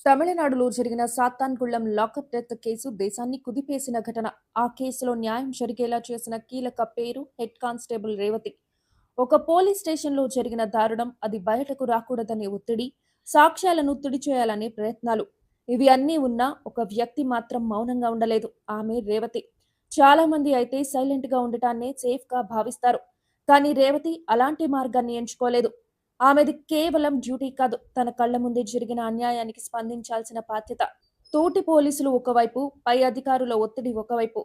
తమిళనాడులో జరిగిన సాత్తాన్గుళం lockup death case దేశాన్ని కుదిపేసిన ఘటన. ఆ కేసులో న్యాయం జరిగేలా చేసిన కీలక పేరు హెడ్ కానిస్టేబుల్ రేవతి. ఒక పోలీస్ స్టేషన్లో జరిగిన దారుణం, అది బయటకు రాకూడదనే ఒత్తిడి, సాక్ష్యాలను తుడిచేయాలనే ప్రయత్నాలు, ఇవి అన్నీ ఉన్నా ఒక వ్యక్తి మాత్రం మౌనంగా ఉండలేదు. ఆమె రేవతి. చాలా మంది అయితే సైలెంట్ గా ఉండటాన్నే సేఫ్ గా భావిస్తారు. కానీ రేవతి అలాంటి మార్గాన్ని ఎంచుకోలేదు. ఆమెది కేవలం డ్యూటీ కాదు, తన కళ్ల ముందే జరిగిన అన్యాయానికి స్పందించాల్సిన బాధ్యత. తోటి పోలీసులు ఒకవైపు, పై అధికారుల ఒత్తిడి ఒకవైపు.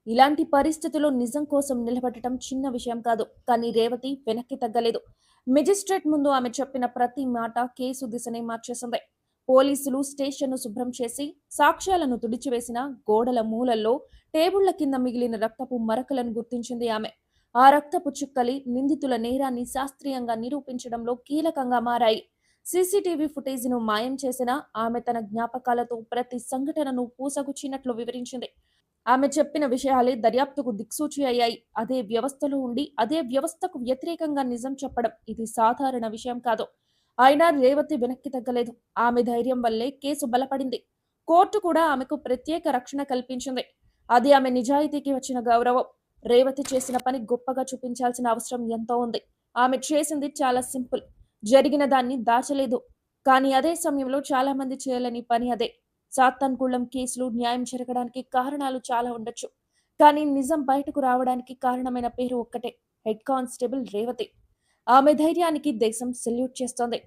ఇలాంటి పరిస్థితుల్లో నిజం కోసం నిలబడటం చిన్న విషయం కాదు. కానీ రేవతి వెనక్కి తగ్గలేదు. మెజిస్ట్రేట్ ముందు ఆమె చెప్పిన ప్రతి మాట కేసు దిశనే మార్చేసింది. పోలీసులు స్టేషన్ను శుభ్రం చేసి సాక్ష్యాలను తుడిచివేసిన గోడల మూలల్లో, టేబుళ్ల కింద మిగిలిన రక్తపు మరకలను గుర్తించింది ఆమె. ఆ రక్తపు చుక్కలి నిందితుల నేరాన్ని శాస్త్రీయంగా నిరూపించడంలో కీలకంగా మారాయి. సీసీటీవీ ఫుటేజ్ను మాయం చేసిన ఆమె తన జ్ఞాపకాలతో ప్రతి సంఘటనను పూసగుచ్చినట్లు వివరించింది. ఆమె చెప్పిన విషయాలే దర్యాప్తుకు దిక్సూచి అయ్యాయి. అదే వ్యవస్థలో ఉండి అదే వ్యవస్థకు వ్యతిరేకంగా నిజం చెప్పడం ఇది సాధారణ విషయం కాదు. అయినా రేవతి వెనక్కి తగ్గలేదు. ఆమె ధైర్యం వల్లే కేసు బలపడింది. కోర్టు కూడా ఆమెకు ప్రత్యేక రక్షణ కల్పించింది. అది ఆమె నిజాయితీకి వచ్చిన గౌరవం. రేవతి చేసిన పని గొప్పగా చూపించాల్సిన అవసరం ఎంతో ఉంది. ఆమె చేసింది చాలా సింపుల్. జరిగిన దాన్ని దాచలేదు. కానీ అదే సమయంలో చాలా మంది చేయలేని పని అదే. సాత్తాన్గూళం కేసులో న్యాయం జరగడానికి కారణాలు చాలా ఉండొచ్చు. కానీ నిజం బయటకు రావడానికి కారణమైన పేరు ఒక్కటే: హెడ్ కానిస్టేబుల్ రేవతి. ఆమె ధైర్యానికి దేశం సెల్యూట్ చేస్తోంది.